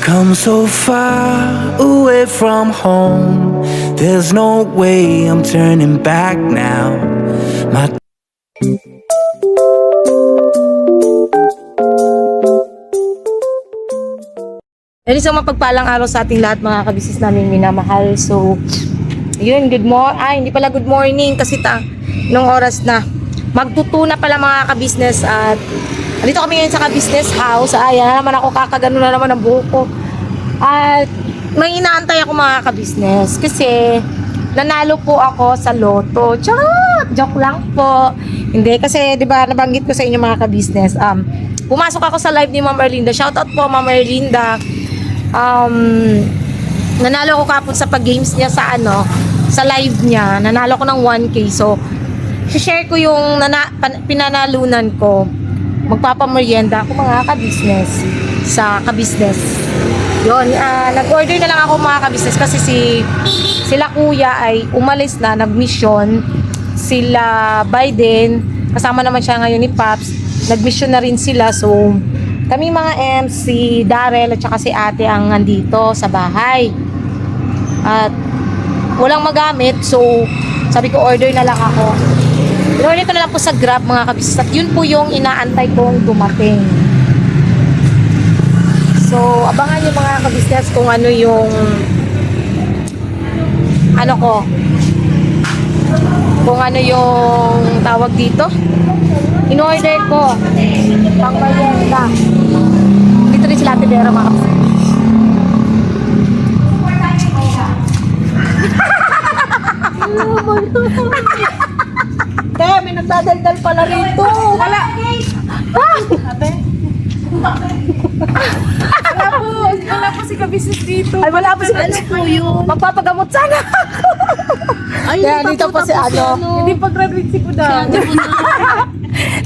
come so far away from home. There's no way I'm turning back now. My Isang mapagpalang araw sa ating lahat mga kabisnes namin minamahal. So, yun, hindi pala good morning kasi nung oras na. Magtutuna pala mga kabisnes at dito kami ngayon sa kabisnes house. Ayan naman ako, kakagano na naman ang buhok ko. At may inaantay ako mga kabisnes kasi nanalo po ako sa loto. Charot! Joke lang po. Hindi kasi 'di ba nabanggit ko sa inyo mga kabisnes. Pumasok ako sa live ni Ma'am Erlinda. Shoutout po Ma'am Erlinda. Nanalo ako kapon sa pag-games niya sa live niya. Nanalo ko ng 1K. So, share ko yung pinanalunan ko. Magpapamerienda ako mga kabisnes sa kabisnes. Yun, nag-order na lang ako mga kabisnes kasi sila kuya ay umalis na, nag-mission. Sila Biden, kasama naman siya ngayon ni Paps, nag-mission na rin sila. So, kami mga MC, Darrell at saka si ate ang nandito sa bahay. At walang magamit, so sabi ko order na lang ako. Order ko na lang po sa Grab mga kabisnes. At yun po yung inaantay kong dumating. So, abangan yung mga kabisnes kung ano yung kung ano yung tawag dito. In-order ko pang merienda. Dito rin sila Ate Vera mga kapatid. Kaya may nagdadaldal pala rito. Wala. Wala po si kabisnes dito. Ay, wala po si kabisnes. Ano po yun? Magpapagamot sana. Ay, Kaya dito po si Hindi pa graduate si Kuda.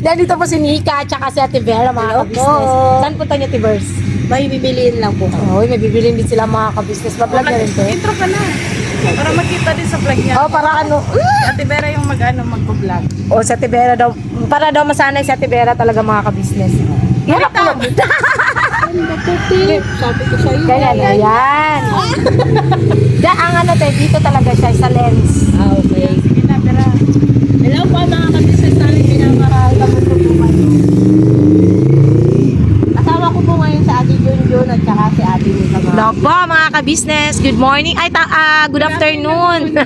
Dahil dito po si Nika at saka si Ate Vera mga kabisnes. Saan punta niyo, Tibers? May bibiliin lang po. Oo, may bibilin din sila mga kabisnes. Mag-vlog na rin to. Intro ka na. Para makita din sa vlog niya. Oh, para ano? Si Ate Vera yung mag-vlog. Oh, si Ate Vera daw. Para daw masanay si Ate Vera talaga mga kabisnes. Iharap mo. Sabi ko sa'yo. Kaya na yan. Diyan ang dito talaga siya sa lens. Okay. Sige na, Vera. Hello po mga kabisnes namin pinamahal. Kamusta po kayo? Kasama ko po ngayon sa Ate Junjun at saka si Ate Nika. Hello po mga kabisnes. Good morning. Ay, good afternoon.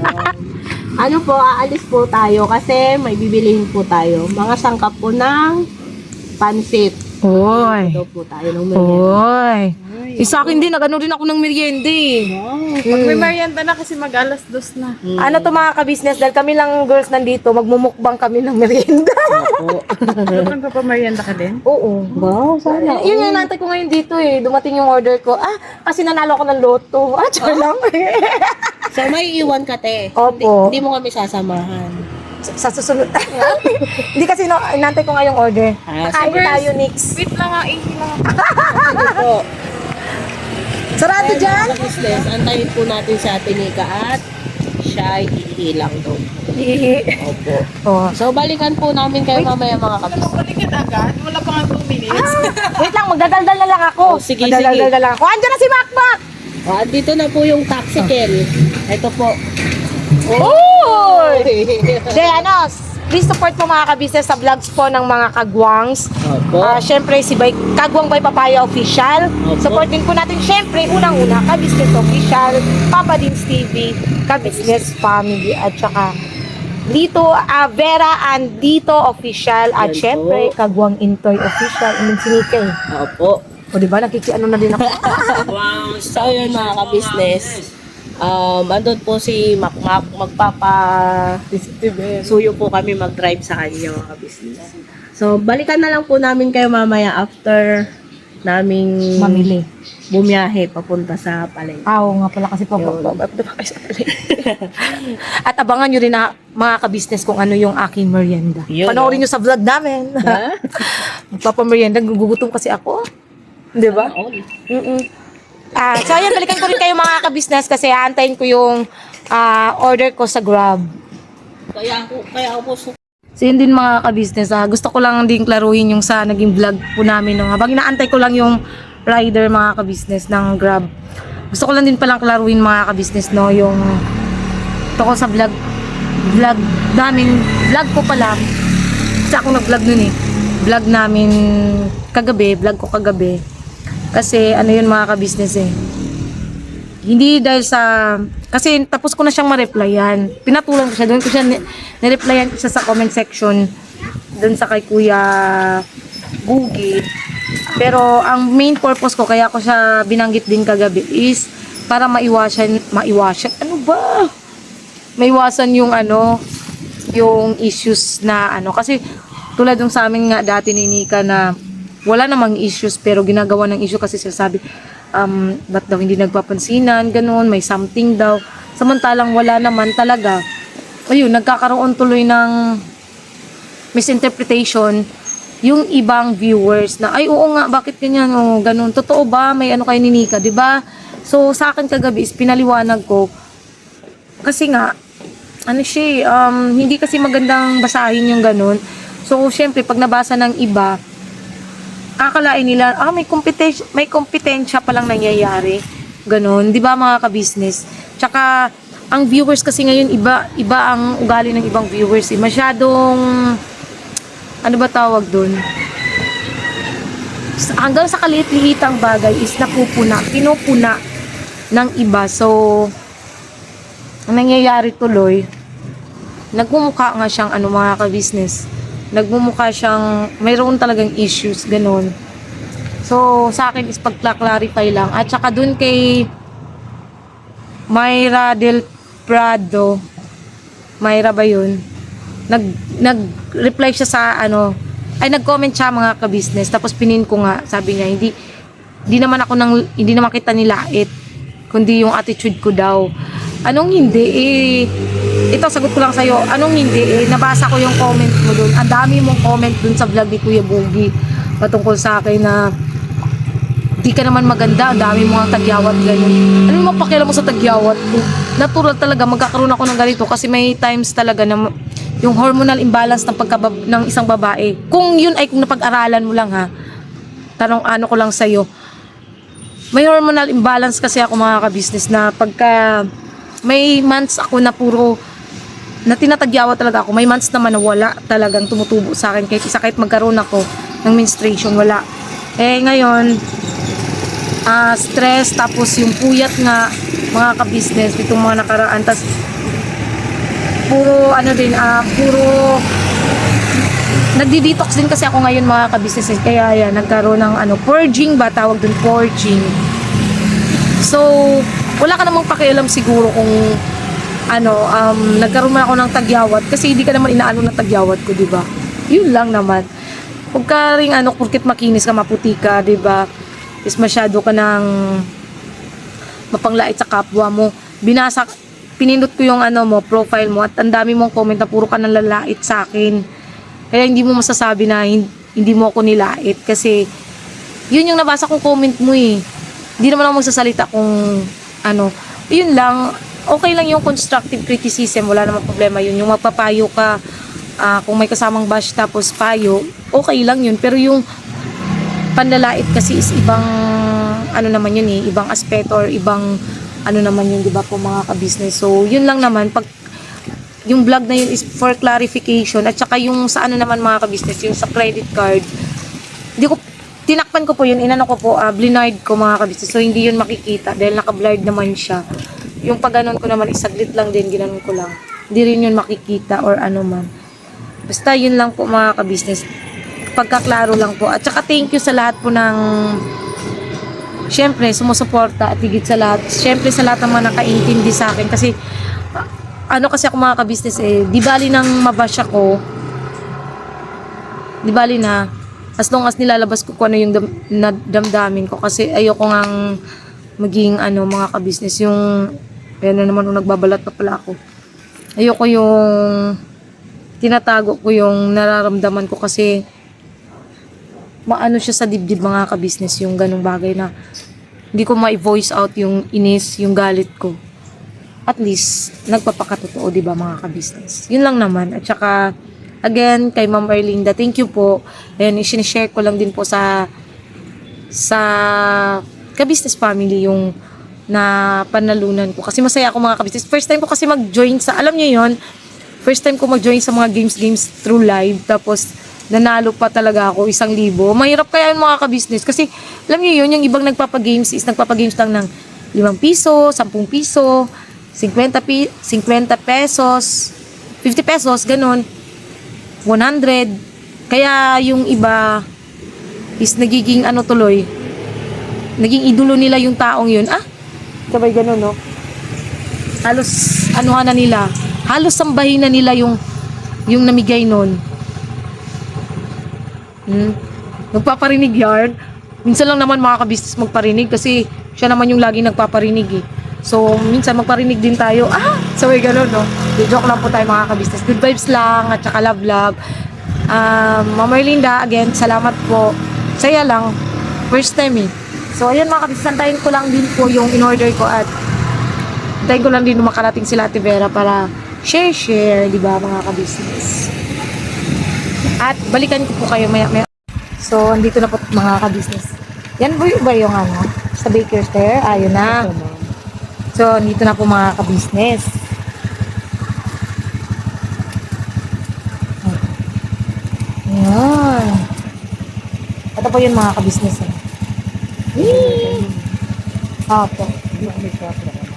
Ano po, aalis po tayo kasi may bibilihin po tayo. Mga sangkap po ng pansit. Oy. Ito po tayo ng merienda. Oy. Isa akin din, nag-ano rin ako ng merienda eh. Pag may merienda na kasi mag-alas 2 na. Ano to mga kabisnes, dahil kami lang girls nandito, magmumukbang kami ng merienda. Doon ka pa merienda ka din? Oo. Wow, sana. Yun yung nantay ko ngayon dito eh. Dumating yung order ko. Kasi nanalo ako ng loto. Char lang. So, may iwan ka, te. Opo. Hindi mo kami sasamahan. Sa susunod. Hindi kasi nantay ko nga yung order. Kain tayo, Nix. Wait lang nga, 80 lang. Ano po? Sarado dyan? Mga business, antayin po natin si Ate Nika at siya ay ihilang daw. Opo. Oh. So, balikan po namin kayo mamaya mga kabisnes. Balikan agad, wala pa nga 2 minutes. Wait lang, magdadaldal na lang ako. Oh, sige, Magdadaldal na lang ako. Andiyan na si Makmak! Dito na po yung taxicle. Ito po. Uy! Please support po mga kabisnes sa vlogs po ng mga kagwangs. Opo. Siyempre, Kagwang by Papaya Official. Opo. Support din po natin, siyempre, unang-una, Kabisnes Official, Papa Dins TV, Kabisnes Family, at saka dito, Vera and Dito Official, at Yan siyempre, po. Kagwang Intoy Official, and sinika eh. Opo. O diba, nakikiano na din ako. So, yun mga kabisnes. Andun po si Makmak, suyo po kami mag-drive sa kanya mga kabisnes. So, balikan na lang po namin kayo mamaya after naming Mamili. bumiyahe papunta sa palengke. Oo nga pala kasi At abangan nyo rin na mga kabisnes kung ano yung aking merienda. Yun, Panoorin nyo sa vlog namin. Magpapamerienda, gugutom kasi ako. Di ba? So ayan, balikan ko rin kayo mga kabisnes kasi aantayin ko yung order ko sa Grab. Kaya ako po So yun din mga kabisnes, gusto ko lang din klaruhin yung sa naging vlog po namin. No? Habang inaantay ko lang yung rider mga ka-business ng Grab. Gusto ko lang din palang klaruin mga ka-business, no, yung tungkol sa vlog namin, vlog ko pala, kasi ako nag-vlog nun vlog namin vlog ko kagabi, kasi ano yun mga ka-business hindi dahil sa, kasi tapos ko na siyang ma-replyan, pinatulan ko siya, doon ko siya ni-replyan ko siya sa comment section, doon sa kay Kuya Gugi. Pero ang main purpose ko, kaya ko siya binanggit din kagabi, is para maiwasan, maiwasan yung yung issues na kasi tulad ng sa amin nga dati ni Nika na wala namang issues pero ginagawa ng issue kasi sinasabi ba't daw hindi nagpapansinan, ganun, may something daw, samantalang wala naman talaga. Ayun, nagkakaroon tuloy ng misinterpretation yung ibang viewers na ay oo nga, bakit ganyan, ganun, totoo ba, may kay ni Nika, di ba? So sa akin kagabi is pinaliwanag ko kasi nga hindi kasi magandang basahin yung ganun. So syempre pag nabasa ng iba, akalain nila may kompetensya pa lang nangyayari, ganun, di ba mga ka-business? Tsaka ang viewers kasi ngayon iba ang ugali ng ibang viewers, masyadong ano ba tawag dun? Hanggang sa kaliit-liitang bagay is pinupuna ng iba. So, ang nangyayari tuloy, nagmumukha nga siyang mga ka-business. Nagmumukha siyang mayroon talagang issues, ganun. So, sa akin is pagkla-clarify lang. At saka dun kay Mayra Del Prado, Mayra ba yun? Nag-reply siya sa nag-comment siya mga ka-business, tapos pinin ko nga, sabi niya, hindi naman kita nilait, kundi yung attitude ko daw. Anong hindi? Ito, sagot ko lang sa'yo, anong hindi? Nabasa ko yung comment mo dun. Ang dami mong comment dun sa vlog ni Kuya Bugi patungkol sa akin na di ka naman maganda, ang dami mong tagyawat, ganun. Ano mo pakialam mo sa tagyawat ko? Natural talaga, magkakaroon ako ng ganito kasi may times talaga na yung hormonal imbalance ng isang babae. Kung yun ay kung napag-aralan mo lang ko lang sa'yo. May hormonal imbalance kasi ako mga ka-business na pagka may months ako na puro na tinatagyawa talaga ako. May months naman na wala talagang tumutubo sa akin. Kahit magkaroon ako ng menstruation, wala. Ngayon, stress, tapos yung puyat nga mga ka-business itong mga nakaraan. Tapos puro nagdi-detox din kasi ako ngayon mga ka-business, kaya nagkaroon ng purging ba tawag dun, purging. So wala ka namang pakialam siguro kung nagkaroon man ako ng tagyawat kasi hindi ka naman inaano ng tagyawat ko, di ba? Yun lang naman. Huwag ka ring porkit makinis ka, maputi ka, di ba? Is masyado ka ng mapanglait sa kapwa mo. Pinindot ko yung profile mo at ang dami mong comment na puro ka nang lalait sa akin. Kaya hindi mo masasabi na hindi mo ako nilait kasi yun yung nabasa kong comment mo Hindi naman ako magsasalita kung yun lang. Okay lang yung constructive criticism, wala namang problema yun. Yung magpapayo ka, kung may kasamang bash tapos payo, okay lang yun. Pero yung panlalait kasi is ibang naman yun ibang aspeto or ibang naman yun, di ba po mga ka-business. So yun lang naman, pag yung vlog na yun is for clarification at saka yung sa naman mga ka-business, yung sa credit card, tinakpan ko po yun, blinard ko mga ka-business, so hindi yun makikita dahil naka-blurred naman siya. Yung pag ganon ko naman, isaglit lang din, ginanon ko lang, hindi rin yun makikita or man. Basta yun lang po mga ka-business, pagkaklaro lang po. At saka thank you sa lahat po ng syempre sumusuporta at higit sa lahat, syempre sa lahat ng mga nakaintindi sa akin kasi kasi ako mga ka-business di bali nang mabash ako, di bali na as long as nilalabas ko kung yung damdamin ko kasi ayoko ngang maging mga ka-business yung naman nagbabalat pa pala ako, ayoko yung tinatago ko yung nararamdaman ko kasi siya sa dibdib mga ka-business, yung ganung bagay na hindi ko ma-voice out yung inis, yung galit ko. At least, nagpapakatotoo, di ba mga ka-business? Yun lang naman. At saka, again, kay Ma'am Erlinda, thank you po. And sinishare ko lang din po sa sa ka-business family yung na panalunan ko. Kasi masaya ako mga ka-business. First time ko kasi mag-join sa, alam niyo yon, first time ko mag-join sa mga games through live. Tapos, nanalo pa talaga ako 1,000. Mahirap kaya yung mga ka-business. Kasi, alam niyo yun, yung ibang nagpapagames is nagpapagames lang ng 5 piso, 10 piso, 50 pesos, 50 pesos, ganun. 100. Kaya yung iba is nagiging ano tuloy, naging idolo nila yung taong yun. Sabay ganun, no? Halos, anuhan na nila, halos sambahin na nila yung namigay nun. Nagpaparinig yarn. Minsan lang naman mga ka-business magparinig kasi siya naman yung laging nagpaparinig eh. So, minsan magparinig din tayo. Sabay ganun, no? Joke lang po tayo mga ka-business. Good vibes lang at saka love. Mama Erlinda, again, salamat po. Saya lang. First time eh. So, ayan mga kabisnes, antayin ko lang din po yung in-order ko at antayin ko lang din makarating sila Ate Vera para share, di ba mga kabisnes. At balikan ko po kayo maya. So, andito na po mga kabisnes. Yan ba yung ano? Sa Baker's Fair? Ayun na. So, andito na po mga kabisnes. Ayan. Ito po yun mga kabisnes eh. Opo.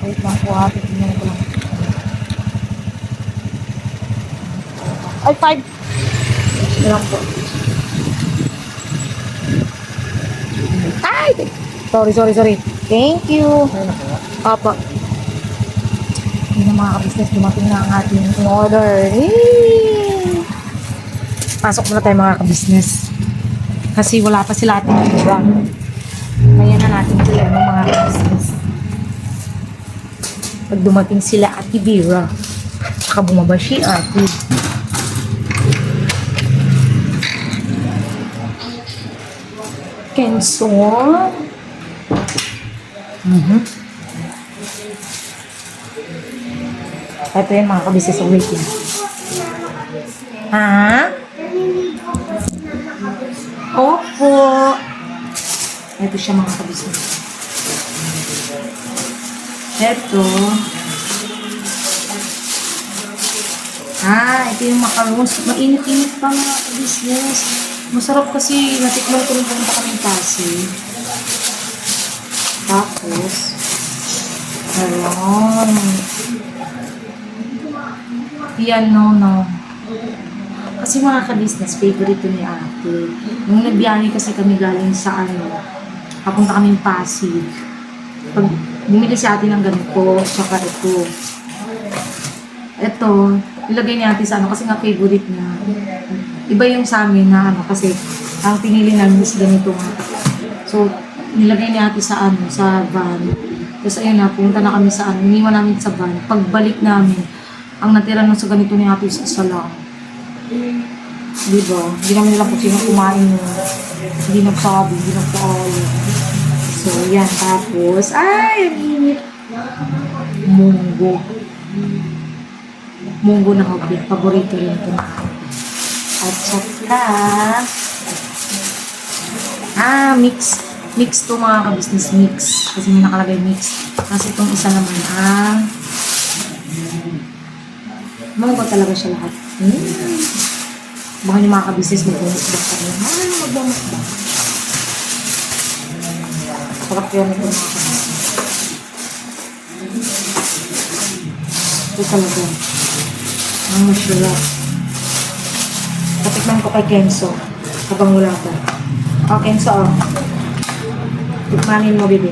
Wait lang po ha. Tingnan ko lang. Ay, 5. Ito lang po. Ay! Sorry. Thank you. Opo. Hindi na mga kabisnes. Dumating na ang ating order. Pasok muna tayo mga kabisnes. Kasi wala pa sila ating iba. Kaya na natin sila ng mga business. Pag dumating sila at Vera, saka bumaba si Ate. Kenzo. Ito yun mga kabisnes. Wait lang. Opo. Ito siya mga kabisnes. Ito. Ito yung macarons. Mainit-init pa mga kabisnes. Masarap kasi natikman ko rin pumunta kami Pasig. Tapos, ayan. Yan, no. Kasi mga ka-business, favorite ni Ate. Nung nagbiyahe kasi kami galing sa papunta kami Pasig. Pag bumili si Ate ng ganito, saka ito. Ito, ilagay ni Ate sa kasi nga favorite niya. Iba yung sa amin na kasi ang pinili namin is ganito nga. So, nilagay ni Ate sa sa van. Tapos ayun na, pumunta na kami sa iniwan namin sa van. Pagbalik namin, ang natira nun sa ganito ni Ate is isa lang. Diba? Hindi namin nila kung sino kumain nun. Hindi nagsabi, hindi nagsabi. So, yan. Tapos, ang init. Munggo na hobby. Paborito rin ito. At saka, mix to mga ka-business mix. Kasi may nakalagay mix. Kasi itong isa naman, munggo talaga siya lahat. Baka yung mga ka-business mag-bumukbak ka rin. Mag-bumukbak. Sarap yun ito mga ka-business. Ito talaga. Ang masarap. Patikman ko kay Kenzo. Habang wala ko. Kenzo, tikmanin mo, bebe.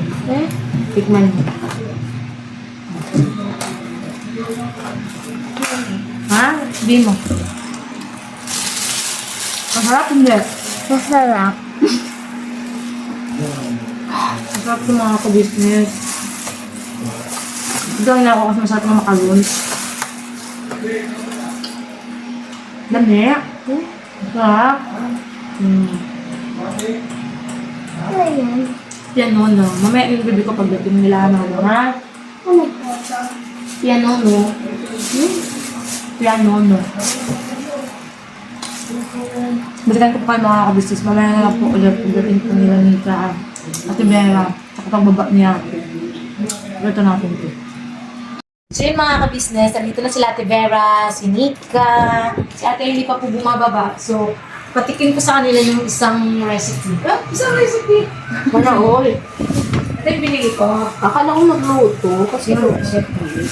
Tikman mo. Sabihin mo. Masarap hindi? Masarap. Masarap yung mga ka-business. Gawin na ako kasi masarap ng macarons. Dami. Masarap. Piano, no? Mamaya yung bibig ko pagdating nila, no? Ha? Piano, no? Piano, no? Balikan ko pa kayo mga ka-business. Mamaya na lang po ulit pagdating po nila nita. Ate Vera, sa pagbaba niya. Ito natin ito. So yun mga ka-business, nandito na sila Ate Vera, si Nika, si Ate hindi pa po bumababa. So, patikin ko sa kanila yung isang recipe. Isang recipe? Wala all. Ito yung binili ko. Akala ko nagluto kasi Yung recipe.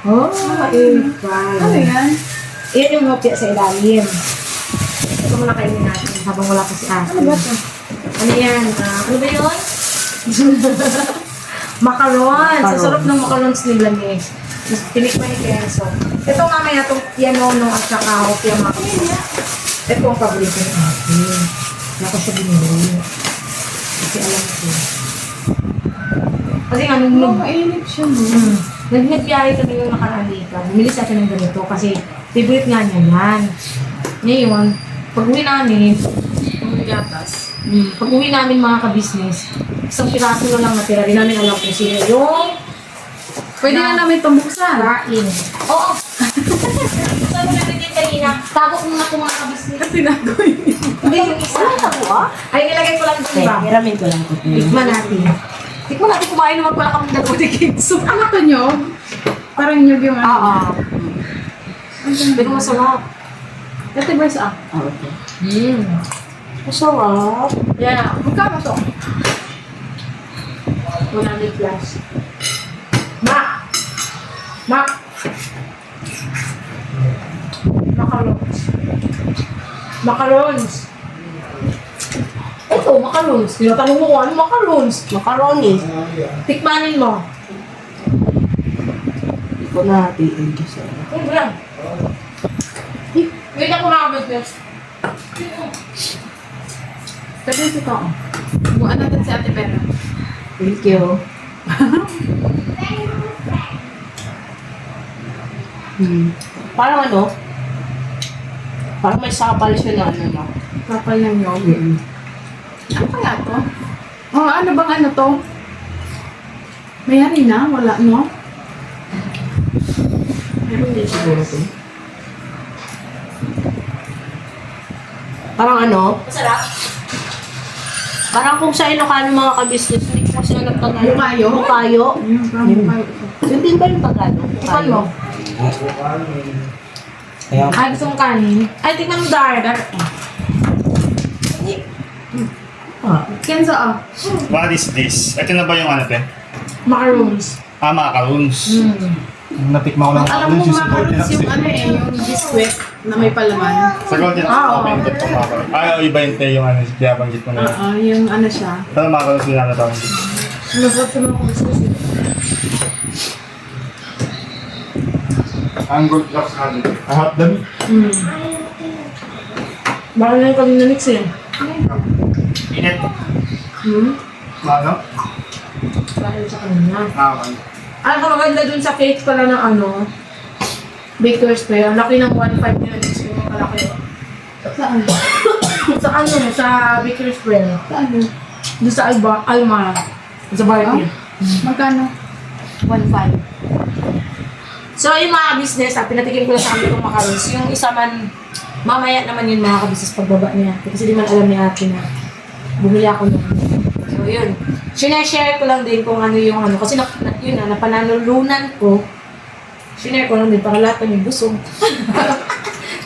Oh, mainit pa. Ano yan? Iyan yung hopya sa ilalim. Ito muna kainin natin habang wala pa si Ate. Ano ba ito? Ano yan? Ano ba yun? Macarons. Ang sarap ng macarons nila, guys. Tinikman ni Kenzo. Ito mamaya itong pianono at saka hopya macarons. Ito ang paborito ni Ate. Nako siya binili. Kasi alam ko. Kasi nga, nung Mainit siya mo. nagbiyahe kami yung nakaraan dito. Bumili sa akin ng ganito kasi favorite nga niya yan. Ngayon, pag-uwi namin, Gatas. pag-uwi namin mga ka-business, isang piraso na lang natira. Di namin alam kung sino yung Pwede na namin itong buksan. kain. Oo! Sabi ko namin din kanina, tago ko na itong mga ka-business. Kasi nagawin. Hindi yung isa. Ay, nilagay ko lang doon ba? hiramin ko lang ko. Tikman natin. Tikman natin kumain naman pala kami ng Good Kids. Ano to nyo? Parang nyug yung ano. Oo. Ang ganda. Pero masarap. Ate Bers, Okay. Masarap. Yeah. Magkano to? 100 plus. Mac! Mac! Macarons. Macarons. Ito, macarons. Tinatanong mo kung ano macarons. Macaroni. Tikmanin mo. Hindi ko natin kasi. Ano ba yan? Wait ako nakabot this. Pwede ito to. Buwan natin si Ate Vera. Thank you. Parang ano? Parang may sapal siya na ano na. Kapal ng nyog. Ano kaya to? Oh, ano bang ano to? May harina? Wala, no? Pero hindi siguro to. Parang ano? Masarap. Parang kung sa Ilocano mga ka-business, hindi ko kasi alam Tagalog. Bukayo? Bukayo? Ayun, parang bukayo ito. Yun din ba yung Tagalog? Tikman mo. Ay, gusto mong kanin? Ay, tikman mo dar. Kenzo, What is this? Ito na ba yung ano, te? Macarons. Macarons. Natikman ko lang alam mo macarons yung ano eh, yung biscuit na may palaman. Sa Golden Open itong macarons. Ay, o iba yung te, yung ano, kaya banggit mo na yun. Oo, yung ano siya. Pero macarons din na tawag. Masarap sa mga kuskus. ang gold drops natin. I have them. Baka na yung kami na mix eh. Init. Ano? Dahil sa kanya. Okay. Ay, ang maganda dun sa cake pala ng ano, Baker's Play. Ang laki ng 1.5 nila. Gusto mo malaki. Saan? Sa ano, sa Baker's Play. Saan? Doon sa Alma. Sa Barbie. Magkano? 1.5. So, yung mga business, pinatikim ko lang sa amin itong macarons. Yung isa man, mamaya naman yun mga ka-business pagbaba niya. Kasi di man alam ni ate na bumili ako nun. So, yun. Sinashare ko lang din kung ano yung ano. Kasi yun na, napanalulunan ko. Sinare ko lang din para lahat kami busog.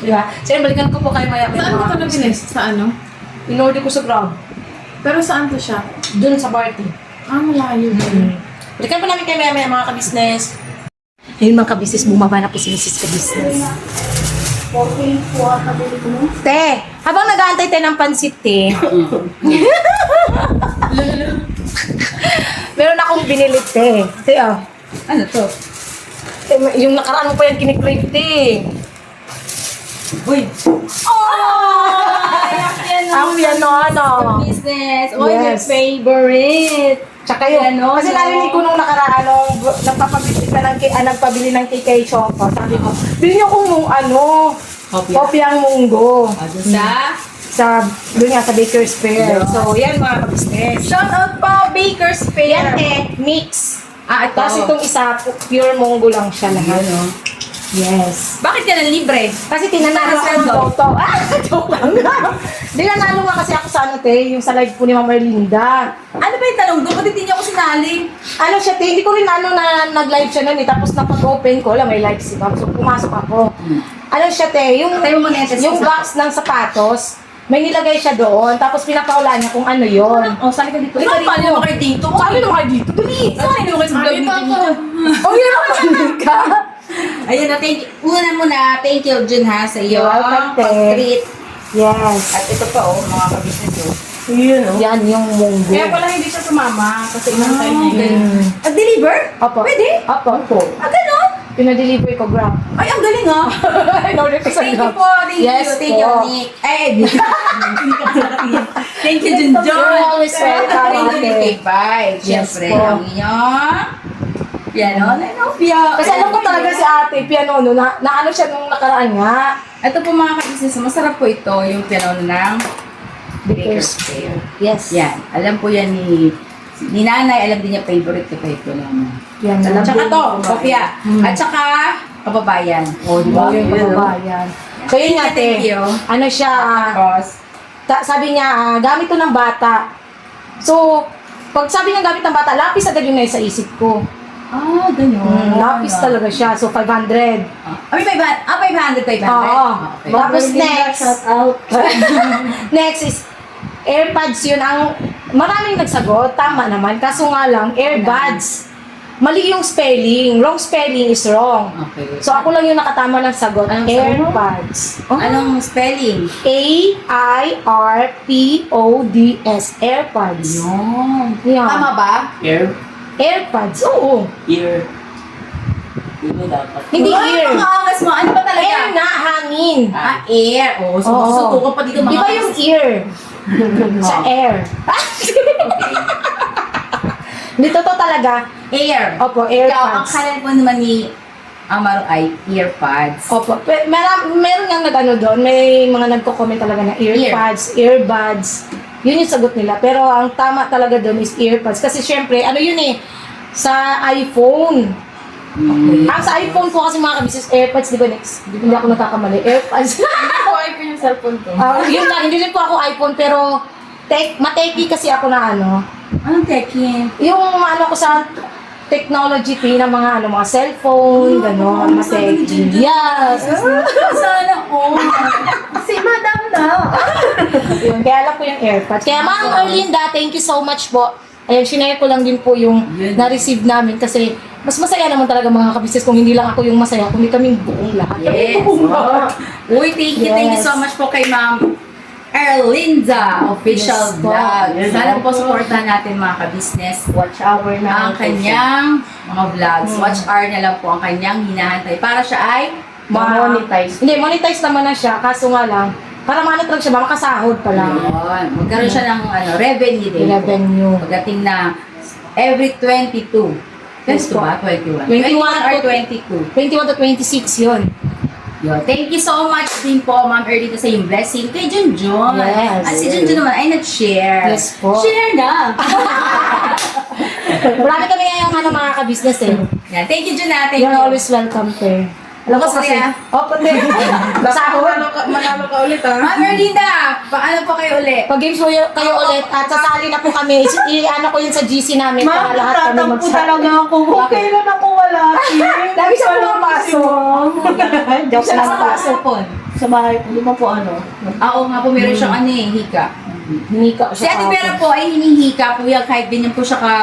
Di ba? So, yun, balikan ko po kayo maya. Saan mo ito nabilis? Sa ano? In-order ko sa Grab. Pero saan to siya? Doon sa party. Ah, malayo. Balikan po namin kayo maya mga ka-business. Ayun mga ka-business, bumaba na po si Mrs. ka-business. Okay po, kabili ko mo. Te, habang nag-aantay tayo ng pansit, te. Meron akong binili, te. Te, oh. Ano to? Yung nakaraan mo pa yan kinikrave, te. Uy. Oh! Ang piano, Business. Oh, my favorite. Tsaka yun, Piano, kasi no? narinig ko nung nakaraan, nagpabili ng kay Choco. Sabi ko, bilhin niyo kung kopyang munggo. Sa? Doon nga sa Baker's Fair. So, yan mga ka-business. Shout out po, Baker's Yan Fair. mix. Ah, ito. Tapos itong isa, pure munggo lang siya lahat. Yes. Bakit ka nang libre? Kasi tinanalo ako ng loto. Joke lang. Di nanalo nga kasi ako sa ano, te, yung sa live po ni Ma'am Erlinda. Ano ba yung tanong doon? Ba't hindi niya ako sinali? Ano siya, te, hindi ko rin ano na nag-live siya nun eh. Tapos napag-open ko, may live si Ma'am. So pumasok ako. Ano siya, te, yung Tayo mo na yung box ng sapatos, may nilagay siya doon. Tapos pinapaulan niya kung ano yon. Oh, sali ka dito. Ikaw, Sali naman kayo dito. Sali naman kayo dito. Dali. Sali naman kayo sa vlog Dito meeting ako. nito. Oh, yun ako ka. Ayun na, thank you. Una muna, thank you, Jun, ha, sa iyo. Welcome, te. Pag-treat. Yes. At ito pa, oh, mga kabisnes, oh. Yun, yan yung munggo. Kaya pala hindi siya sumama kasi inantay niya yun. Nag-deliver? Opo. Pwede? Opo. Ah, ganon? Pinadeliver ko, Grab. Ay, ang galing, ha? In-order ko sa Thank you Grab. po, thank Yes you, thank you, po. Nick. Thank you, Jun John. You're always welcome, Thank you, ate. Nick Bye. Yes Siyempre, po. ang inyong piano, Lenopia. Kasi alam ko talaga si ate, piano, no, na ano siya nung nakaraan nga. Ito po mga kabisnes, masarap po ito, yung piano ng Baker's Fair. Yes. Yan, alam po yan ni nanay, alam din niya favorite ko pa ito lang. Yan, alam Tsaka ko to, yung kopya. At saka, kababayan. O, di ba? Yung kababayan. So yun nga, Thank te. you. Ano siya, Tapos, sabi niya, gamit to ng bata. So, pag sabi niya gamit ng bata, lapis agad yung nasa isip ko. ganyan. Lapis talaga siya, so 500. May 500, 500. Oo. Okay. Tapos next, next is AirPods yun. Maraming nagsagot, tama naman. Kaso nga lang, AirBuds. Mali yung spelling. Wrong spelling is wrong. Okay. So ako lang yung nakatama ng sagot. Anong sagot? AirPods. Anong spelling? AIRPODS. AirPods. Yun. Yan. Tama ba? AirPods. Oo. Ear. Hindi mo dapat. Hindi Ay, ear. mga angas mo. Ano ba talaga? Air na hangin. Air. Oo, Oo. susuko pa dito mga Di ba yung angas. ear? Sa air. Dito to talaga. Air. Opo, Ikaw, ang AirPods. kalan po naman ni Amaro ay earpads. Opo. Meron nga nag-ano doon. May mga nagko-comment talaga na earpads, earbuds. Yun yung sagot nila. Pero ang tama talaga doon is earpads. Kasi syempre, ano yun eh, sa iPhone. Okay. Ang sa iPhone po kasi mga kabisnes, AirPods, di ba next? Hindi ako nagkakamali. AirPods. Ako ay ko yung cellphone ko. Yun lang, hindi rin po ako iPhone, pero mateki kasi ako na ano. Anong tekin? Yung ano ko sa technology ng mga mga cellphone, gano'n, mateki. Yes! Sana all. Si Madam na. Yun, kaya alam ko yung AirPods. Kaya Ma'am Erlinda, thank you so much po. Ayan, sinare ko lang din po yung na-receive namin kasi mas masaya naman talaga mga kabisnes kung hindi lang ako yung masaya, kundi kaming buong lahat. Yes. Kaming buong lahat. Uy, thank you so much po kay Ma'am Erlinda Official Yes po. Vlog. Yes Sana po. po supportahan natin mga kabisnes. Watch hour na. Ang kanyang mga vlogs. Watch hour na lang po ang kanyang hinahantay para siya ay Ma-monetize. Hindi, monetize naman na siya. Kaso nga lang, para ma-monetize siya, makasahod pa lang. Yun. Magkaroon siya ng revenue din. Revenue. Pagdating na every 22. Yes Yes po. ba? 21. 21 or to- 22. 21 to 26 yun. Yun. Thank you so much din po, Ma'am Erlinda, sa yung blessing kay Junjun. Yes. At si Junjun naman ay nag-share. Yes po. Share na. Marami kami ngayong mga kabisnes eh. Yan. Thank you, Jun. Thank You're you. always welcome, te. Alam ko Bukas kasi, kaya? opo, te. Sahod. Manalo ka ulit ha. Ma'am Erlinda, paano po kayo ulit? Pag games kayo ulit at sasali na po kami, i-ano ko yun sa GC namin para lahat kami magsali. ako. Okay lang ako wala. Lagi siya pumapasok. Joke Siya lang sa po. pasapon. Sa bahay ko, di ba po ano? Oo nga po, meron siyang hika. Hinika Si siya. Ate Vera po ay hinihika po yan kahit ganyan po siya ka...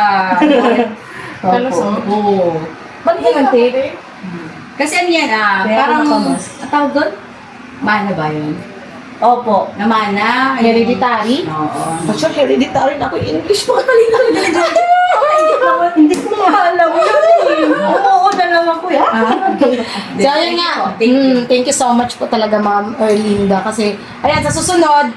Kalusot. Oo. Ba't ganun, te? Kasi ano yan Kaya parang... ako nakamas. Ang tawag doon? Mana ba yun? Opo. Namana. Hereditary? Oo. Actually, hereditary na ako. English pa kanina. Hindi ko maalam yun eh. Oo na lang ako yan. So, ayun nga. Thank you. Thank you so much po talaga, Ma'am Erlinda. Kasi, ayan, sa susunod,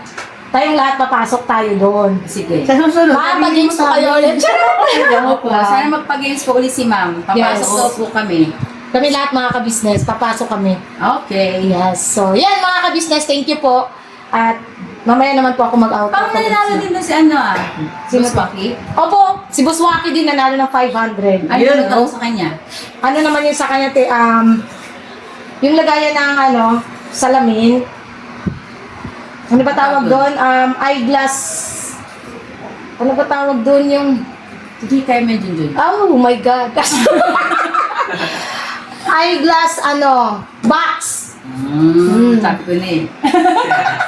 tayong lahat papasok tayo doon. Sige. Sa susunod. Makapag-games po kayo ulit. Charot! Opo. Sana magpa-games po ulit si Ma'am. Papasok Yes. daw po kami. Kami lahat mga kabisnes, papasok kami. Okay. Yes. So, yan mga kabisnes, thank you po. At mamaya naman po ako mag-out. Parang nanalo din doon si Sino Boss ba? Waki. Opo, si Boss Waki din nanalo ng 500. Ano yung tawag sa kanya? Ano naman yun sa kanya, te, Yung lagayan ng salamin. Ano ba tawag doon? Eyeglass. Ano ba tawag doon yung... Hindi kayo medyo dun. Oh my God. Eyeglass, box. Sabi ko na eh.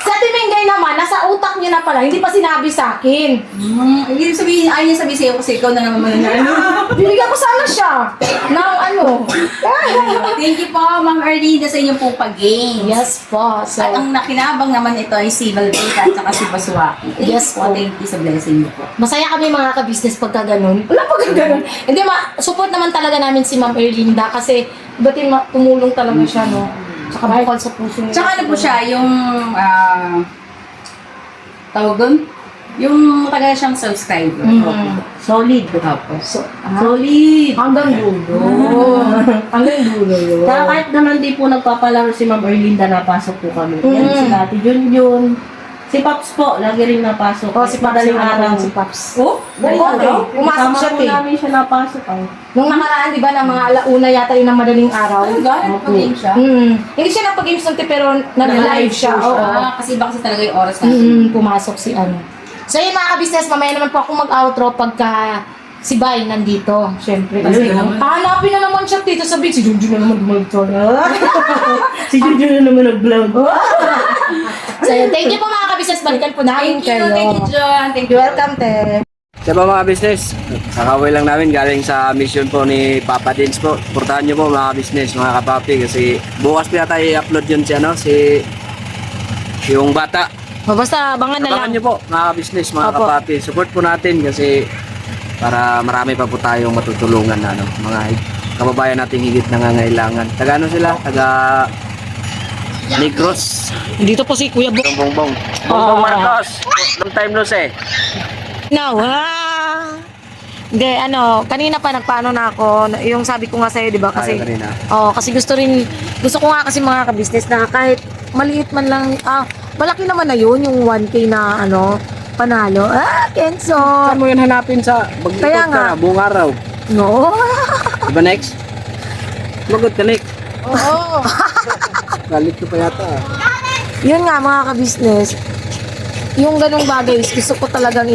Sa Timengay naman, nasa utak niya na pala, hindi pa sinabi sa akin. Hindi sabihin, ayaw niya sabihin sa'yo kasi ikaw na naman mananalo. Binigyan ko sana siya ng Thank you po, Ma'am Erlinda, sa inyong pong pag-games. Yes po. So, At ang nakinabang naman ito ay si Valvita at saka si Basuaki. Yes po. Thank you sa blessing niyo po. masaya kami mga ka-business pagka ganun. Wala pagka ganun. Hindi, support naman talaga namin si Ma'am Erlinda kasi ba't tumulong talaga siya, no? Tsaka bukal sa puso niya. Tsaka ano po siya, yung tawag doon? Yung matagal siyang subscriber. Solid. Solid. Hanggang dulo. Hanggang dulo yun. Kaya kahit naman di po nagpapalaro si Ma'am Erlinda, napasok po kami. Yan si Ate Junjun. Si Paps po, lagi rin napasok. Oh, si Paps Madaling yung araw. si Paps. Oh? Oo, pumasok siya, po te. namin siya napasok. Nung nakaraan, di ba, ng mga alauna yata yun ng madaling araw. Gano'n po game siya. Hindi siya nagpa-games nun, te, pero nag-live siya. Oo. Kasi iba kasi talaga yung oras natin. Pumasok si So yun mga ka-business, mamaya naman po ako mag-outro pagka si Bay nandito. Siyempre. Kasi hanapin na naman siya dito. Sabihin, si Junjun na naman gumagto na. Si Junjun na naman nag-vlog. So yun, thank you po mga ka-business. Balikan po namin kayo. Thank you, John. Thank you. You're welcome, te. Sa mga business, kakaway lang namin galing sa mission po ni Papa Dins po. Portahan nyo po mga business, mga kapapi kasi bukas po yata i-upload yun si yung bata. Basta abangan na lang. Abangan nyo po mga business, mga Opo. kapapi. Support po natin kasi para marami pa po tayong matutulungan na mga kababayan nating higit nangangailangan. Taga ano sila? Taga Negros. Dito po si Kuya Bongbong. Bongbong Marcos. Long time no see. Now, hindi, kanina pa nagpaano na ako, yung sabi ko nga sa'yo, di ba? Kasi, Ayaw kanina. kasi gusto ko nga kasi mga ka-business na kahit maliit man lang, malaki naman na yun, yung 1K na, panalo. Kenzo! Saan mo yun hanapin sa Kaya mag-ikot nga. ka na, buong araw? No! Diba next? Magot ka next. Oo! Galit ko pa yata. Yun nga, mga ka-business, yung ganong bagay, gusto ko talagang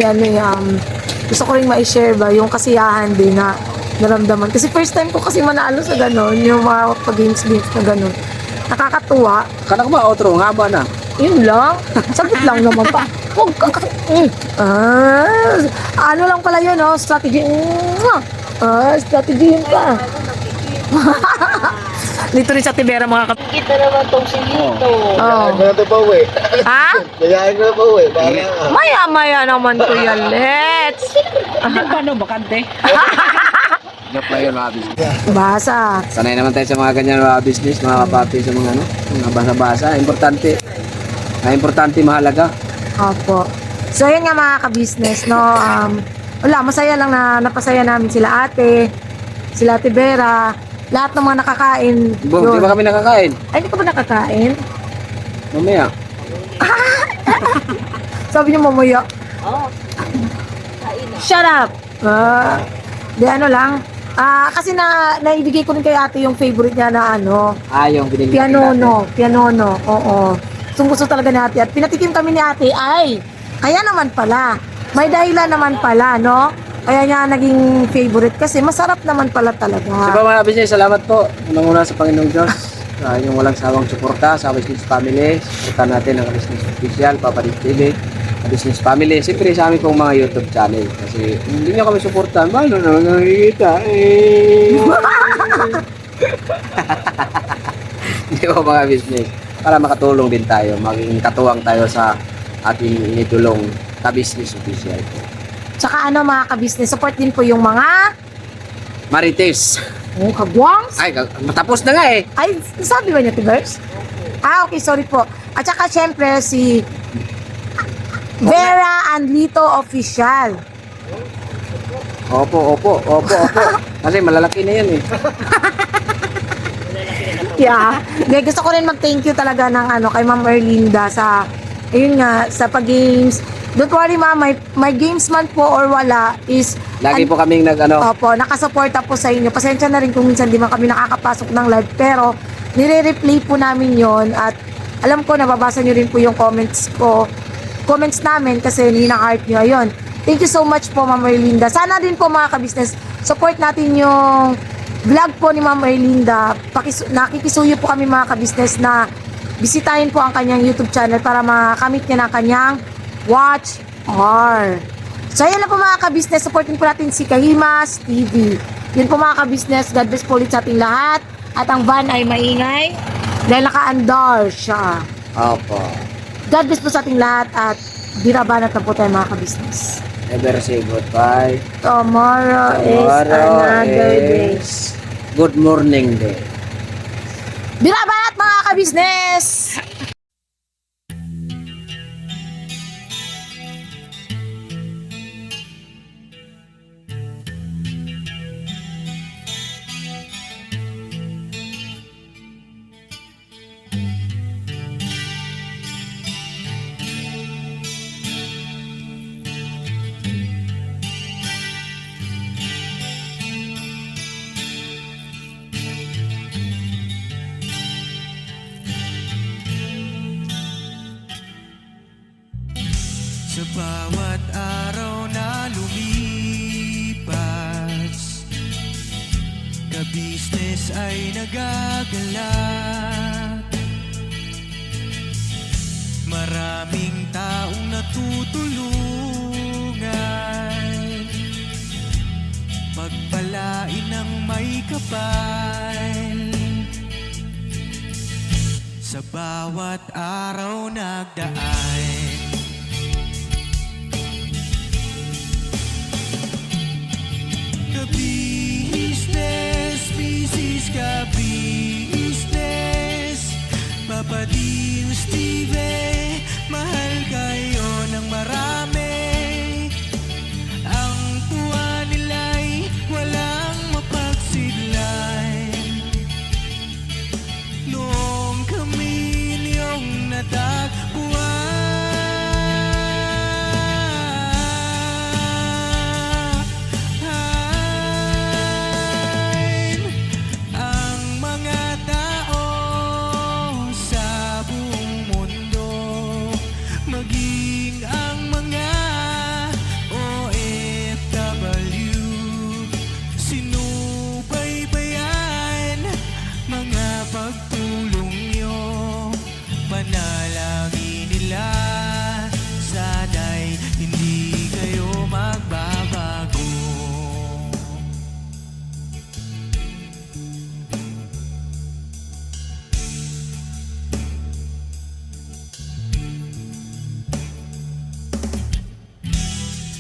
gusto ko rin ma-share ba, yung kasiyahan din na naramdaman. Kasi first time ko kasi manalo sa ganon, yung mga pag-games na ganon. Nakakatuwa. Kala ko ba outro? Nga ba na? Yun lang. Sabit lang naman pa. Huwag ka. Ano lang pala yun, strategy. Strategy yun pa. Dito rin sa Tibera mga kapatid. Kita naman tong si Lito. Oh. Kaya ito pa uwi. Ha? Kaya na pa uwi. Bahala ka. Maya-maya naman ko yan. Let's. Paano? Bakante? Joke lang yun mga business. Basa. Sanay naman tayo sa mga ganyan mga business, mga kapapi sa mga mga basa-basa. Importante. Importante, mahalaga. Opo. So, yun nga mga ka-business, wala, masaya lang na napasaya namin sila ate, sila Ate Vera, lahat ng mga nakakain. Di ba kami nakakain? Ay, hindi ko ba nakakain? Mamaya. Sabi niyo mamaya. Shut up! Di lang. Kasi naibigay ko rin kay ate yung favorite niya na Yung binili pianono, oo. Gusto talaga ni ate. At pinatikim kami ni ate, kaya naman pala. May dahilan naman pala, no? Kaya niya naging favorite kasi masarap naman pala talaga. Sa mga business, salamat po. Unang-una sa Panginoong Diyos. Sa inyong walang sawang suporta sa Business Family. Suporta natin ang Business Official, Papa Dins TV, Business Family. Siyempre sa amin pong mga YouTube channel. Kasi hindi nyo kami suportahan, paano naman nakikita? Hindi po mga business. Para makatulong din tayo, maging katuwang tayo sa ating initulong ka-business official. Tsaka mga ka-business, support din po yung mga Marites. kagwangs. Ay, matapos na nga eh. Ay, sabi ba niya, Tibers? Okay, sorry po. At saka syempre si Vera and Lito Official. Opo. Kasi malalaki na yan eh. Yeah. Gusto ko rin mag-thank you talaga ng kay Ma'am Erlinda sa sa pag-games. Don't worry ma'am, may games man po or wala is Lagi po kaming Opo, nakasuporta po sa inyo. Pasensya na rin kung minsan di man kami nakakapasok ng live pero nire-replay po namin yon at alam ko nababasa nyo rin po yung comments namin kasi hina-heart nyo. Ayun. Thank you so much po, Ma'am Erlinda. Sana din po mga kabisnes, support natin yung vlog po ni Ma'am Erlinda. Nakikisuyo po kami mga kabisnes na bisitahin po ang kanyang YouTube channel para makamit niya ng kanyang watch hour. So, ayan na po mga kabisnes. Supportin po natin si Kahimas TV. Yun po mga kabisnes. God bless po ulit sa ating lahat. At ang van ay maingay dahil naka-andar siya. Opo. God bless po sa ating lahat at birabanat na po tayo mga kabisnes. Never say goodbye. Tomorrow is another day. is good morning day. Birabanat mga kabisnes! Sa bawat araw na lumipas, ka-business ay nagagalak. Maraming taong natutulungan, pagpalain ng may kapal. Sa bawat araw nagdaan, ka-business, business ka-business, Papa Dean, Steve, mahal kayo ng marami. Ang tuwa nila'y walang mapagsidlan. Noong kami niyong natagpuan,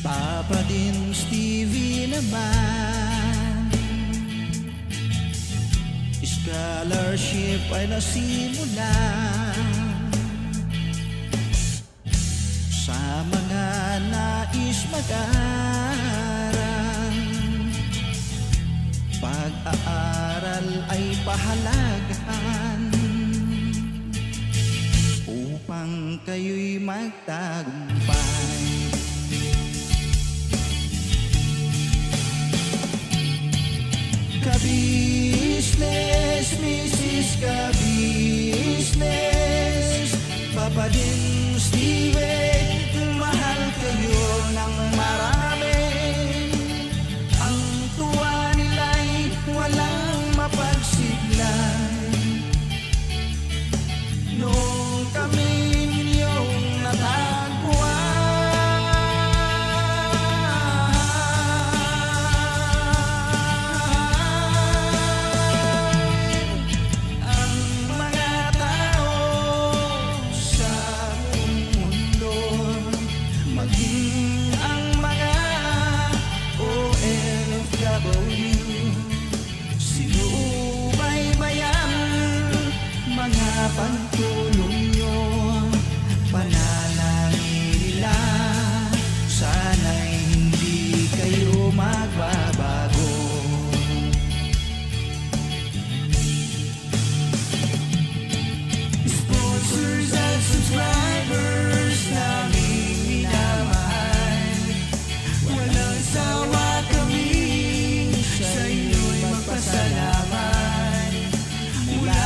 Papa Dean, Stevie naman, scholarship ay nasimulan sa mga nais mag-aral. Pag-aaral ay pahalagahan upang kayo'y magtagumpay. Ka-business, Mrs. Ka-business, Papa Dean, Steve, mahal kayo ng marami. Ang tuwa nila'y walang mapagsiglan. Noong kami ninyong natagpuan, pagtulong nyo, panalangin nila, sana'y hindi kayo magbabago. Sponsors at subscribers naming minamahal, walang sawa kami sa inyo'y magpasalamat. Mula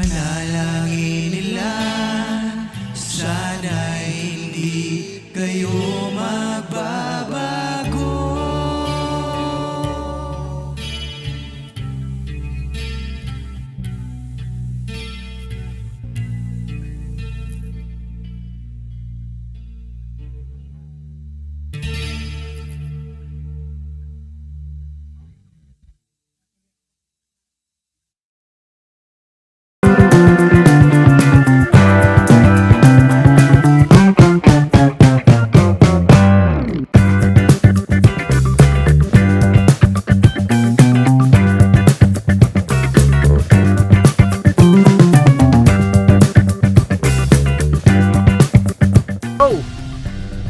Panalangin nila, sana'y hindi kayo magbabago.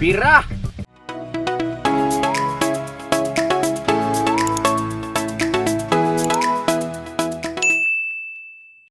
Bira!